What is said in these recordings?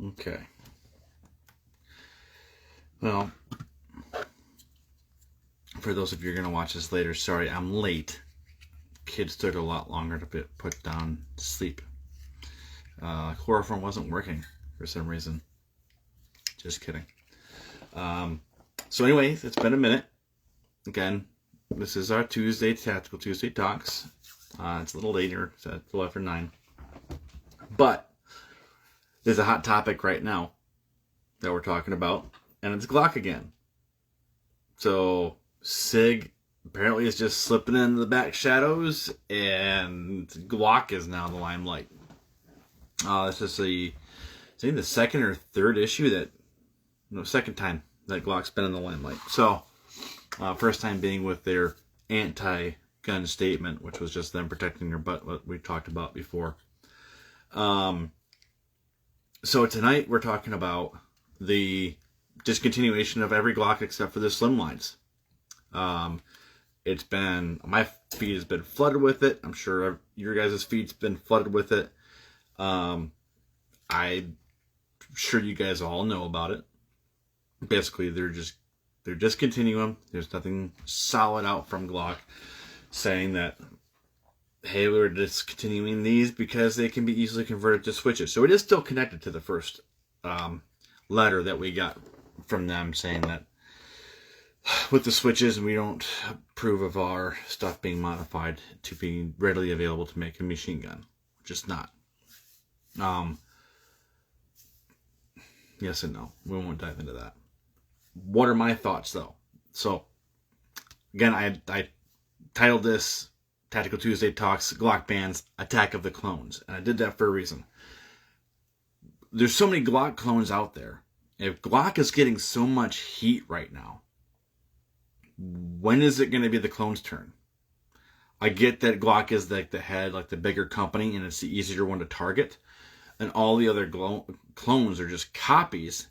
Okay. Well, for those of you who are going to watch this later, sorry, I'm late. Kids took a lot longer to put down to sleep. Chloroform wasn't working for some reason. Just kidding. So anyway, it's been a minute. Again, this is our Tuesday, Tactical Tuesday Talks. It's a little later. It's at 11:09. But there's a hot topic right now that we're talking about, and it's Glock again. So SIG apparently is just slipping into the back shadows, and Glock is now the limelight. This is I think the second or third issue second time that Glock's been in the limelight. So, first time being with their anti-gun statement, which was just them protecting their butt, what we talked about before. So tonight we're talking about the discontinuation of every Glock except for the slimlines. It's been, my feed has been flooded with it. I'm sure your guys' feed's been flooded with it. I'm sure you guys all know about it. Basically, they're discontinuing them. There's nothing solid out from Glock saying that, hey, we're discontinuing these because they can be easily converted to switches. So it is still connected to the first letter that we got from them saying that with the switches, we don't approve of our stuff being modified to be readily available to make a machine gun. Just not. Yes and no. We won't dive into that. What are my thoughts, though? So, again, I titled this Tactical Tuesday Talks Glock Bans Attack of the Clones. And I did that for a reason. There's so many Glock clones out there. If Glock is getting so much heat right now, when is it going to be the clones' turn? I get that Glock is like the head, like the bigger company, and it's the easier one to target. And all the other clones are just copies.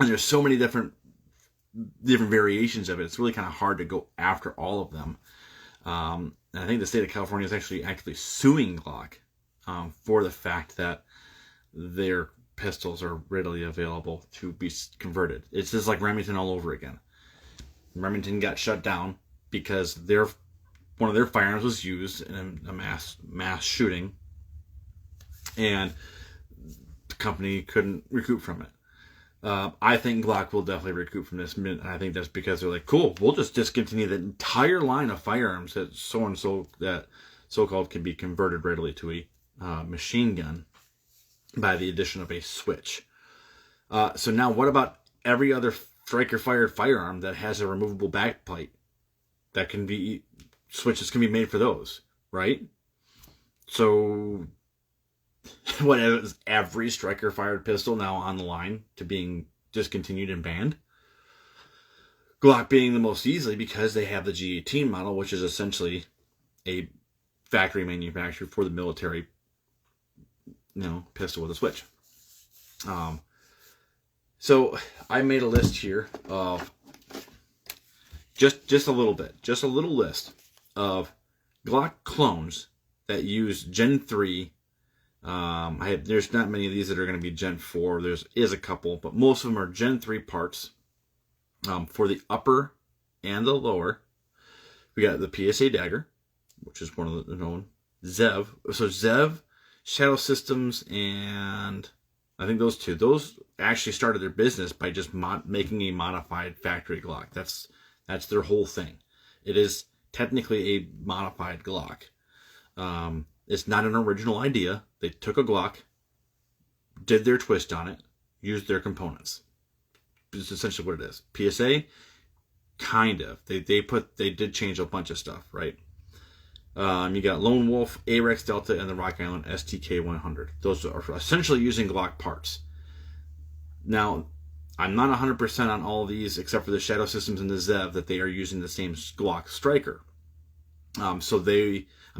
And there's so many different variations of it. It's really kind of hard to go after all of them. And I think the state of California is actually suing Glock for the fact that their pistols are readily available to be converted. It's just like Remington all over again. Remington got shut down because one of their firearms was used in a mass shooting, and the company couldn't recoup from it. I think Glock will definitely recoup from this, and I think that's because they're like, cool, we'll just discontinue the entire line of firearms that so-called can be converted readily to a machine gun by the addition of a switch. So now what about every other striker-fired firearm that has a removable backplate? That can be, switches can be made for those, right? So what is every striker-fired pistol now on the line to being discontinued and banned? Glock being the most easily because they have the G18 model, which is essentially a factory manufacturer for the military, pistol with a switch. So I made a list here of just a little list of Glock clones that use Gen 3. There's not many of these that are going to be Gen 4. There is a couple, but most of them are Gen 3 parts. For the upper and the lower, we got the PSA Dagger, which is one of the known. Zev. So Zev, Shadow Systems, and I think those two. Those actually started their business by just making a modified factory Glock. That's their whole thing. It is technically a modified Glock. It's not an original idea. They took a Glock, did their twist on it, used their components. It's essentially what it is. PSA, kind of. They did change a bunch of stuff, right? You got Lone Wolf, AREX Delta, and the Rock Island STK 100. Those are essentially using Glock parts. Now, I'm not 100% on all of these except for the Shadow Systems and the Zev that they are using the same Glock striker. I'm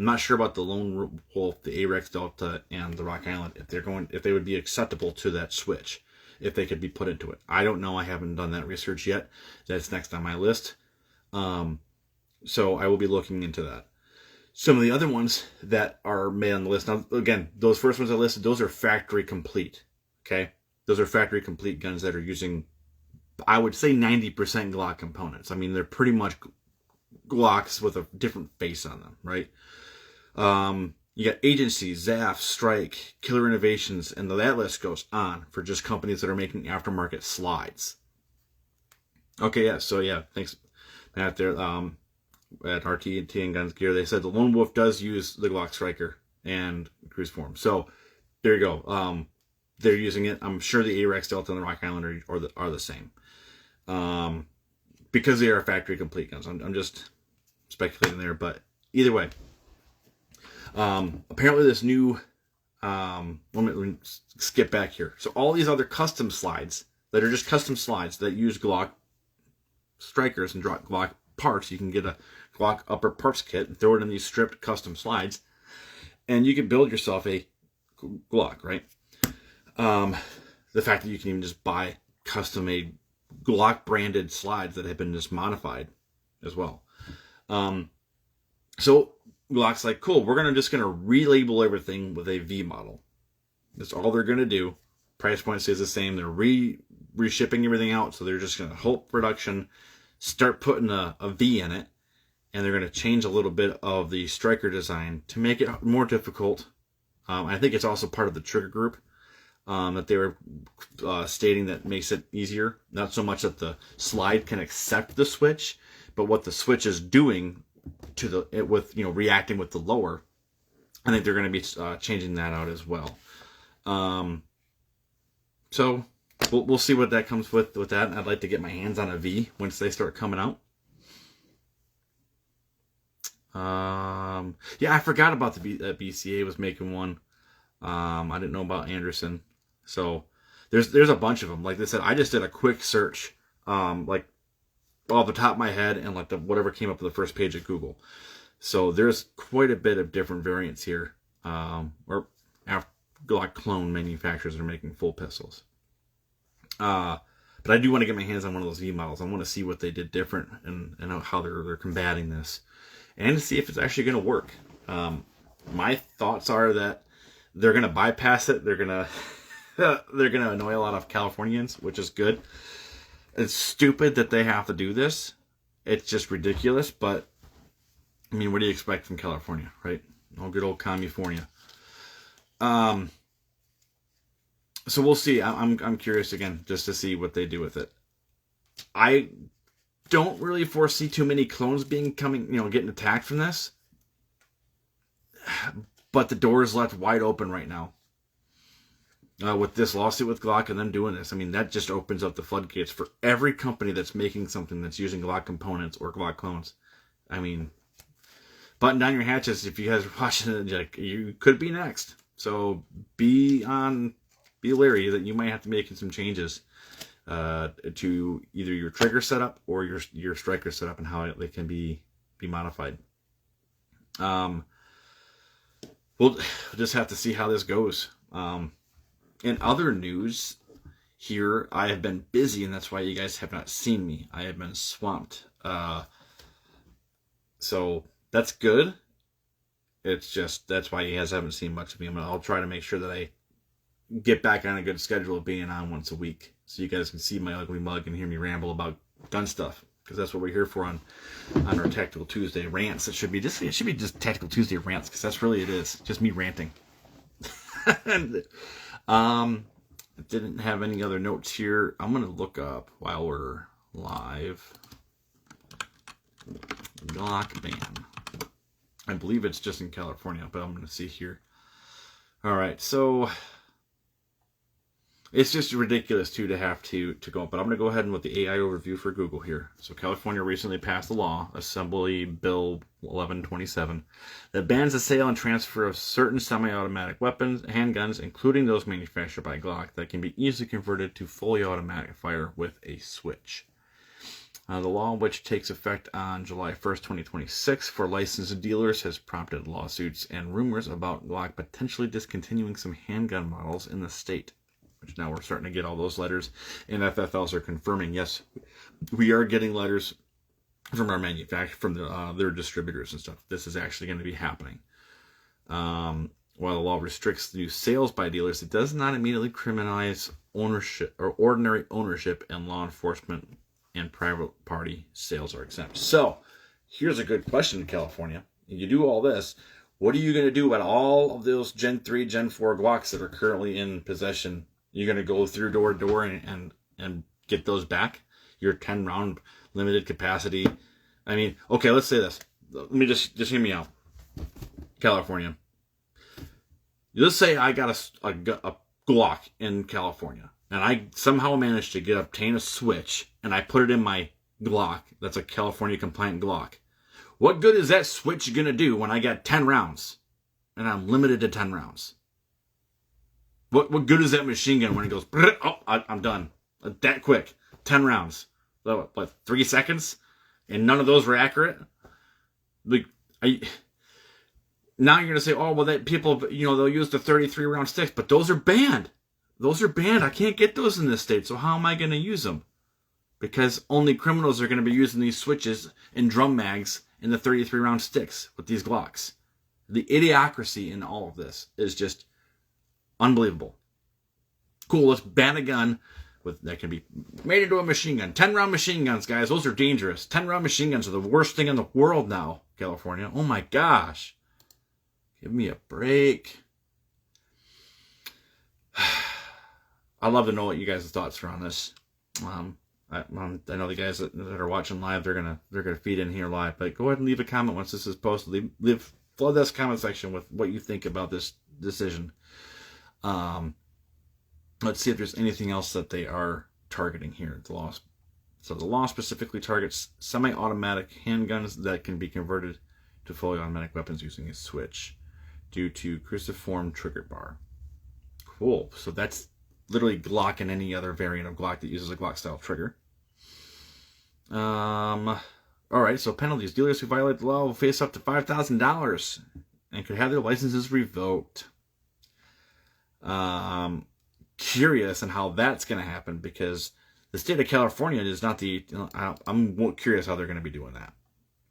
not sure about the Lone Wolf, the AREX Delta, and the Rock Island if they would be acceptable to that switch, if they could be put into it. I don't know. I haven't done that research yet. That's next on my list. So I will be looking into that. Some of the other ones that are made on the list. Now, again, those first ones I listed, those are factory complete. Okay. those are factory complete guns that are using, I would say, 90% Glock components. I mean, they're pretty much Glocks with a different face on them, right? You got Agency, ZAF, Strike, Killer Innovations, and that list goes on for just companies that are making aftermarket slides. Okay, yeah, so yeah, thanks, Matt, there, at RT&T and Guns Gear, they said the Lone Wolf does use the Glock Striker and Cruise Form. So, there you go. They're using it. I'm sure the AREX Delta and the Rock Island are the same. Because they are factory complete guns. I'm just speculating there, but either way. Apparently this new, let me skip back here. So all these other custom slides that are just custom slides that use Glock strikers and Glock parts, you can get a Glock upper parts kit and throw it in these stripped custom slides, and you can build yourself a Glock, right? The fact that you can even just buy custom made Glock branded slides that have been just modified as well. So Glock's like, cool, we're just gonna relabel everything with a V model. That's all they're gonna do. Price point stays the same. They're reshipping everything out, so they're just gonna halt production, start putting a V in it, and they're gonna change a little bit of the striker design to make it more difficult. I think it's also part of the trigger group that they were stating that makes it easier. Not so much that the slide can accept the switch, but what the switch is doing to reacting with the lower. I think they're going to be changing that out as well. So we'll see what that comes with that. I'd like to get my hands on a V once they start coming out. Yeah, I forgot about that BCA was making one. I didn't know about Anderson. So there's a bunch of them. Like I said, I just did a quick search, like off the top of my head, and like whatever came up on the first page of Google. So there's quite a bit of different variants here, or Glock clone manufacturers are making full pistols. But I do want to get my hands on one of those V models. I want to see what they did different and how they're combating this, and to see if it's actually going to work. My thoughts are that they're going to bypass it. They're going to annoy a lot of Californians, which is good. It's stupid that they have to do this. It's just ridiculous, but I mean, what do you expect from California, right? Oh, good old California. So we'll see. I'm curious again, just to see what they do with it. I don't really foresee too many clones getting attacked from this. But the door is left wide open right now. With this lawsuit with Glock and them doing this, I mean, that just opens up the floodgates for every company that's making something that's using Glock components or Glock clones. I mean, button down your hatches if you guys are watching it. Like, you could be next. So be leery that you might have to make some changes to either your trigger setup or your striker setup and how they can be modified. We'll just have to see how this goes. In other news here, I have been busy, and that's why you guys have not seen me. I have been swamped. So that's good. It's just, that's why you guys haven't seen much of me. I'll try to make sure that I get back on a good schedule of being on once a week, so you guys can see my ugly mug and hear me ramble about gun stuff, because that's what we're here for on our Tactical Tuesday rants. It should be just Tactical Tuesday rants, because that's really it is. Just me ranting. I didn't have any other notes here. I'm gonna look up while we're live. Glock ban. I believe it's just in California, but I'm gonna see here. All right, so it's just ridiculous too to have to go. But I'm gonna go ahead and with the AI overview for Google here. So California recently passed a law, Assembly Bill 1127, that bans the sale and transfer of certain semi-automatic weapons, handguns, including those manufactured by Glock, that can be easily converted to fully automatic fire with a switch. The law, which takes effect on July 1st, 2026 for licensed dealers, has prompted lawsuits and rumors about Glock potentially discontinuing some handgun models in the state. Which now we're starting to get all those letters, and FFLs are confirming, yes, we are getting letters from our manufacturer, from their distributors and stuff. This is actually going to be happening. While the law restricts new sales by dealers, it does not immediately criminalize ownership or ordinary ownership and law enforcement and private party sales are exempt. So here's a good question in California. You do all this. What are you going to do about all of those Gen 3, Gen 4 Glocks that are currently in possession? You're going to go through door to door and get those back? Your 10 round limited capacity. I mean, okay, let's say this. Let me just hear me out. California. Let's say I got a Glock in California, and I somehow managed to obtain a switch, and I put it in my Glock. That's a California compliant Glock. What good is that switch going to do when I got 10 rounds, and I'm limited to 10 rounds? What good is that machine gun when it goes, oh, I'm done. That quick. 10 rounds. What, 3 seconds? And none of those were accurate? Like, now you're going to say, oh, well, that people, they'll use the 33 round sticks, but those are banned. Those are banned. I can't get those in this state. So how am I going to use them? Because only criminals are going to be using these switches and drum mags and the 33 round sticks with these Glocks. The idiocracy in all of this is just unbelievable. Cool, let's ban a gun that can be made into a machine gun. 10 round machine guns, guys. Those are dangerous. 10 round machine guns are the worst thing in the world now, California. Oh my gosh. Give me a break. I'd love to know what you guys' thoughts are on this. I know the guys that are watching live, they're gonna feed in here live. But go ahead and leave a comment once this is posted. Flood this comment section with what you think about this decision. Let's see if there's anything else that they are targeting here. So the law specifically targets semi-automatic handguns that can be converted to fully automatic weapons using a switch due to cruciform trigger bar. Cool. So that's literally Glock and any other variant of Glock that uses a Glock style trigger. All right. So penalties: dealers who violate the law will face up to $5,000 and could have their licenses revoked. Curious on how that's going to happen, because the state of California is not the. I'm curious how they're going to be doing that.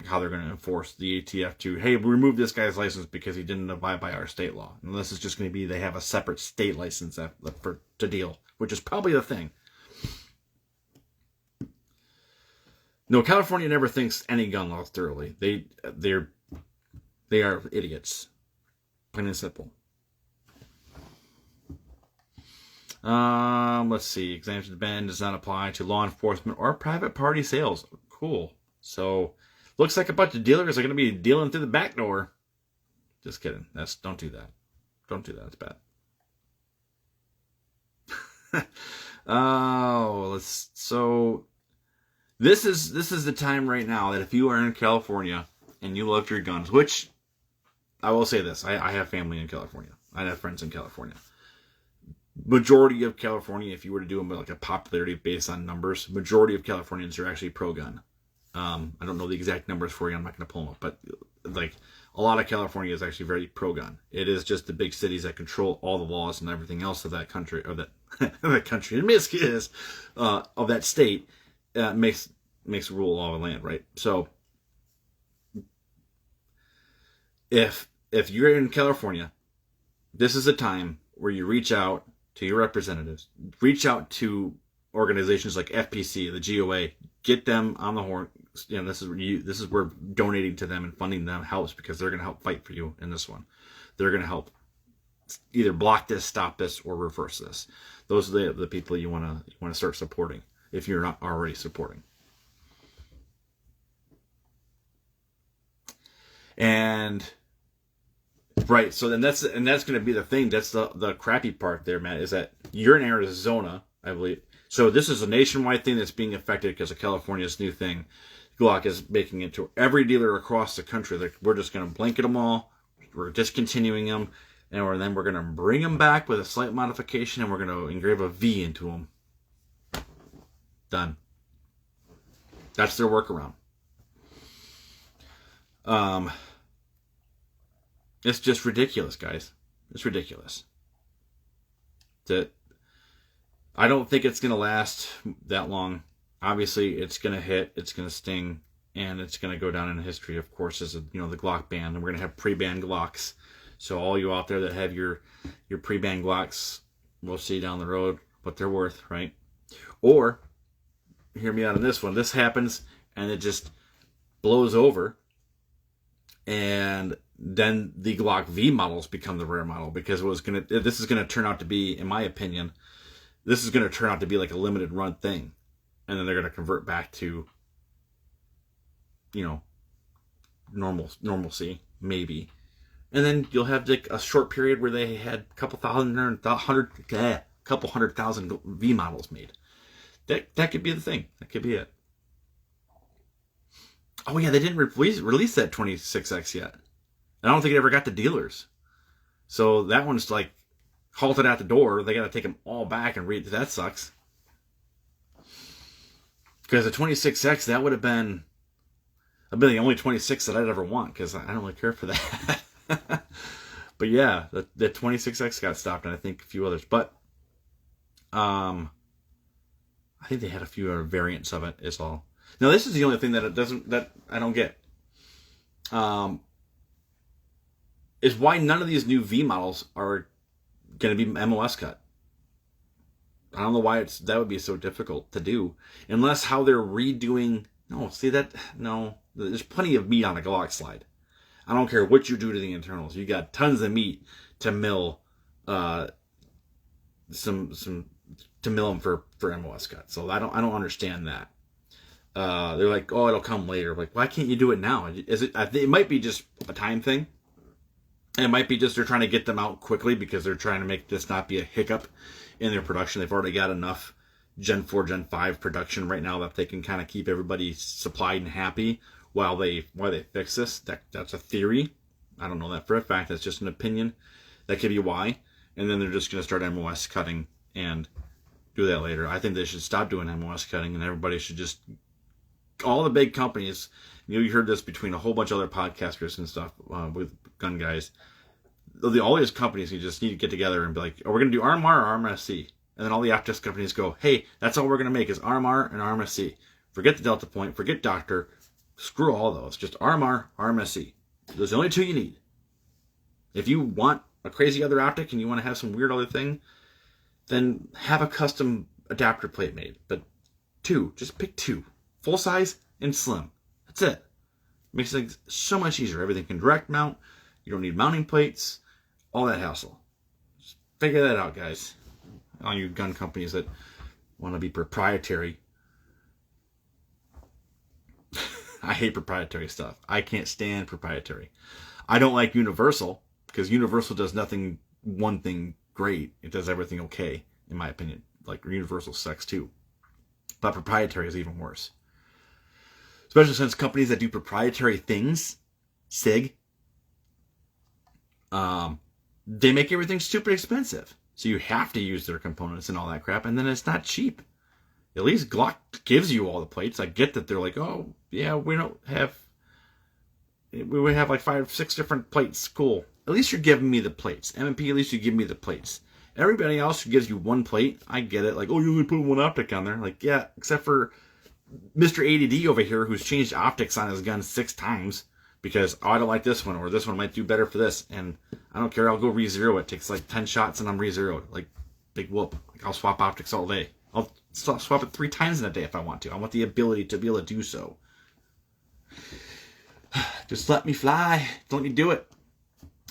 How they're going to enforce the ATF to, hey, remove this guy's license because he didn't abide by our state law. And this is just going to be they have a separate state license to deal, which is probably the thing. No, California never thinks any gun law thoroughly. They are idiots, plain and simple. Let's see. Exemption ban does not apply to law enforcement or private party sales. Cool. So looks like a bunch of dealers are going to be dealing through the back door. Just kidding. Don't do that. Don't do that. It's bad. So this is the time right now that if you are in California and you love your guns, which I will say this, I have family in California. I have friends in California. Majority of California, if you were to do them like a popularity based on numbers, majority of Californians are actually pro-gun. I don't know the exact numbers for you. I'm not going to pull them up, but like a lot of California is actually very pro-gun. It is just the big cities that control all the laws and everything else of that country, or that country, of that state, makes rule law of the land, right? So if you're in California, this is a time where you reach out to your representatives, reach out to organizations like FPC, the GOA, get them on the horn. This is where donating to them and funding them helps, because they're going to help fight for you in this one. They're going to help either block this, stop this, or reverse this. Those are the people you want to start supporting if you're not already supporting. And right, so then that's going to be the thing. That's the crappy part there, Matt, is that you're in Arizona, I believe. So this is a nationwide thing that's being affected because of California's new thing. Glock is making it to every dealer across the country. We're just going to blanket them all. We're discontinuing them. And then we're going to bring them back with a slight modification, and we're going to engrave a V into them. Done. That's their workaround. It's just ridiculous, guys. It's ridiculous. I don't think it's going to last that long. Obviously, it's going to hit, it's going to sting, and it's going to go down in history, of course, as the Glock ban. And we're going to have pre-banned Glocks. So all you out there that have your pre-banned Glocks, we'll see down the road what they're worth, right? Or, hear me out on this one, this happens and it just blows over, and then the Glock V models become the rare model, because this is gonna turn out to be, in my opinion, this is gonna turn out to be like a limited run thing, and then they're gonna convert back to, normalcy, maybe, and then you'll have like a short period where they had a couple hundred thousand V models made. That could be the thing. That could be it. Oh yeah, they didn't release that 26X yet. I don't think it ever got to dealers. So that one's like halted at the door. They got to take them all back and read. That sucks. Because the 26X, that would have been the only 26 that I'd ever want, because I don't really care for that. But yeah, the 26X got stopped, and I think a few others. But I think they had a few other variants of it, is all. Now, this is the only thing that I don't get. Is why none of these new V models are going to be MOS cut. I don't know why that would be so difficult to do, unless how they're redoing. No, there's plenty of meat on a Glock slide. I don't care what you do to the internals. You got tons of meat to mill, to mill them for MOS cut. So I don't understand that. They're like, oh, it'll come later. Like, why can't you do it now? It might be just a time thing. And it might be just they're trying to get them out quickly because they're trying to make this not be a hiccup in their production. They've already got enough Gen 4, Gen 5 production right now that they can kind of keep everybody supplied and happy while they fix this. That's a theory. I don't know that for a fact. That's just an opinion. That could be why. And then they're just going to start MOS cutting and do that later. I think they should stop doing MOS cutting, and everybody should just, all the big companies, you heard this between a whole bunch of other podcasters and stuff with gun guys. All these companies, you just need to get together and be like, oh, we're going to do RMR or RMSC. And then all the optics companies go, hey, that's all we're going to make is RMR and RMSC. Forget the Delta Point, forget Doctor, screw all those. Just RMR, RMSC. Those are the only two you need. If you want a crazy other optic and you want to have some weird other thing, then have a custom adapter plate made. But just pick two. Full size and slim. That's it. Makes things so much easier. Everything can direct mount. You don't need mounting plates. All that hassle. Just figure that out, guys. All you gun companies that want to be proprietary. I hate proprietary stuff. I can't stand proprietary. I don't like Universal, because Universal does one thing great. It does everything okay, in my opinion. Like, Universal sucks too. But proprietary is even worse. Especially since companies that do proprietary things, SIG, they make everything stupid expensive. So you have to use their components and all that crap, and then it's not cheap. At least Glock gives you all the plates. I get that they're like, oh, yeah, we would have like 5, 6 different plates. Cool. At least you're giving me the plates. M&P, at least you give me the plates. Everybody else who gives you one plate, I get it. Like, oh, you only put one optic on there. Like, yeah, except for Mr. ADD over here, who's changed optics on his gun 6 times because, oh, I don't like this one, or this one might do better for this, and I don't care, I'll go re-zero it. Takes like 10 shots and I'm re-zeroed. Like, big whoop. Like, I'll swap optics all day. I'll swap it 3 times in a day if I want to. I want the ability to be able to do so. Just let me fly. Don't let me do it.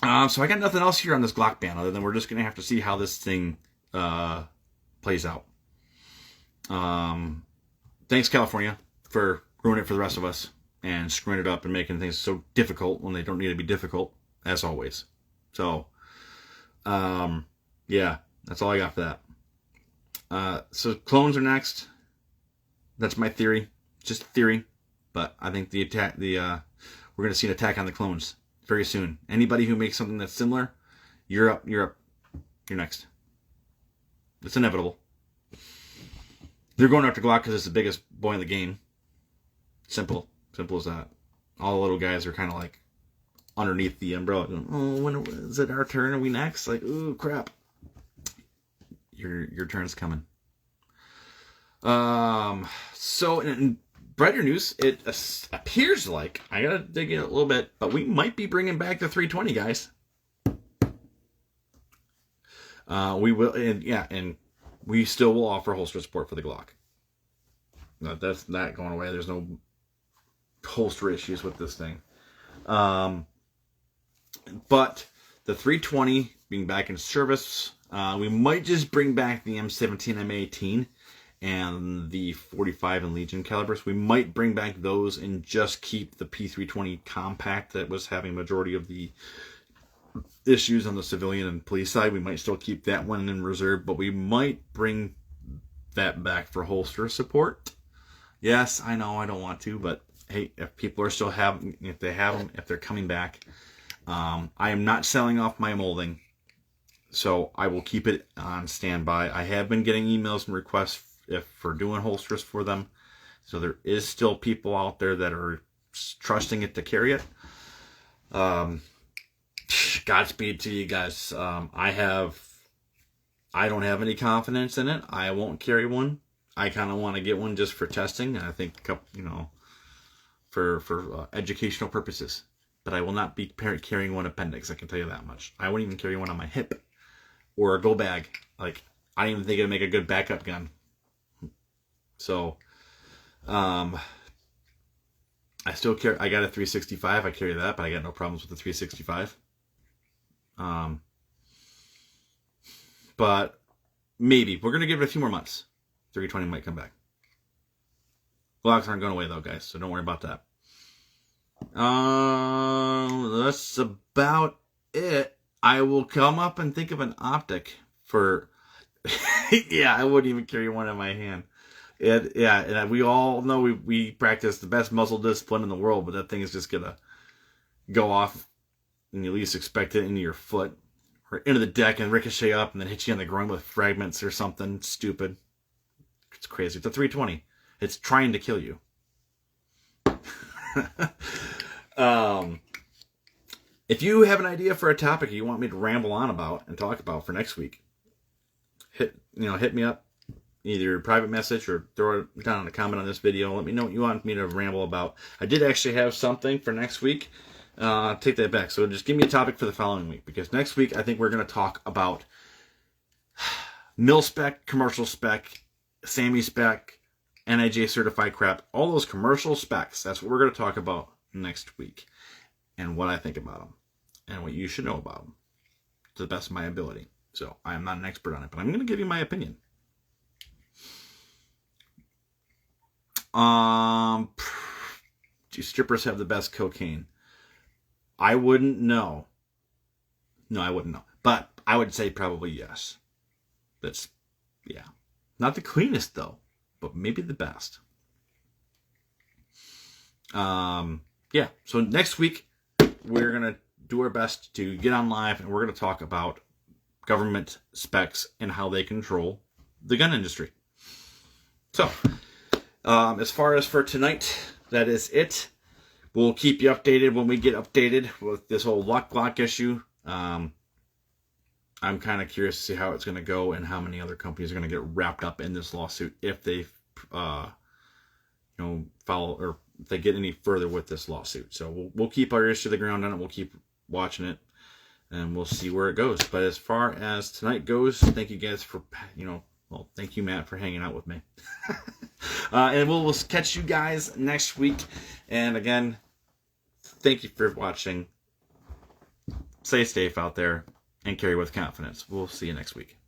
So I got nothing else here on this Glock ban other than we're just going to have to see how this thing plays out. Thanks, California, for ruining it for the rest of us and screwing it up and making things so difficult when they don't need to be difficult, as always. So, yeah, that's all I got for that. So clones are next. That's my theory. Just a theory. But I think we're going to see an attack on the clones very soon. Anybody who makes something that's similar, you're up. You're next. It's inevitable. They're going after Glock because it's the biggest boy in the game. Simple as that. All the little guys are kind of like underneath the umbrella going, oh, when is it our turn? Are we next? Like, ooh, crap. Your turn's coming. So in brighter news, it appears like, I gotta dig in a little bit, but we might be bringing back the 320, guys. We will, and we still will offer holster support for the Glock. No, that's not going away. There's no holster issues with this thing. But the 320 being back in service, we might just bring back the M17, M18, and the 45 and Legion calibers. We might bring back those and just keep the P320 compact that was having majority of the issues on the civilian and police side. We might still keep that one in reserve, but we might bring that back for holster support. Yes, I know I don't want to, but hey, if people are still having, if they have them, if they're coming back, I am not selling off my molding, so I will keep it on standby. I have been getting emails and requests for doing holsters for them, so there is still people out there that are trusting it to carry it. Godspeed to you guys. I don't have any confidence in it. I won't carry one. I kind of want to get one just for testing. I think, for educational purposes. But I will not be carrying one appendix. I can tell you that much. I wouldn't even carry one on my hip or a go bag. Like, I don't even think it'd make a good backup gun. So, I still carry. I got a 365. I carry that, but I got no problems with the 365. But maybe we're gonna give it a few more months. 320 might come back. Glocks aren't going away though, guys, so don't worry about that. That's about it. I will come up and think of an optic for. Yeah, I wouldn't even carry one in my hand. And we all know we practice the best muzzle discipline in the world, but that thing is just gonna go off and you least expect it into your foot or into the deck and ricochet up and then hit you on the groin with fragments or something stupid. It's crazy. It's a 320. It's trying to kill you. If you have an idea for a topic you want me to ramble on about and talk about for next week, hit me up, either private message or throw it down in a comment on this video. Let me know what you want me to ramble about. I did actually have something for next week. Take that back. So just give me a topic for the following week, because next week I think we're going to talk about mil spec, commercial spec, SAMI spec, NIJ certified crap, all those commercial specs. That's what we're going to talk about next week, and what I think about them and what you should know about them to the best of my ability. So I am not an expert on it, but I'm going to give you my opinion. Do strippers have the best cocaine? I wouldn't know. No, I wouldn't know. But I would say probably yes. Yeah. Not the cleanest, though, but maybe the best. Yeah. So next week, we're going to do our best to get on live, and we're going to talk about government specs and how they control the gun industry. So, as far as for tonight, that is it. We'll keep you updated when we get updated with this whole Glock issue. I'm kind of curious to see how it's going to go and how many other companies are going to get wrapped up in this lawsuit if they, follow or if they get any further with this lawsuit. So we'll keep our ears to the ground on it. We'll keep watching it, and we'll see where it goes. But as far as tonight goes, thank you guys for, thank you, Matt, for hanging out with me. And we'll catch you guys next week. And again, thank you for watching. Stay safe out there and carry with confidence. We'll see you next week.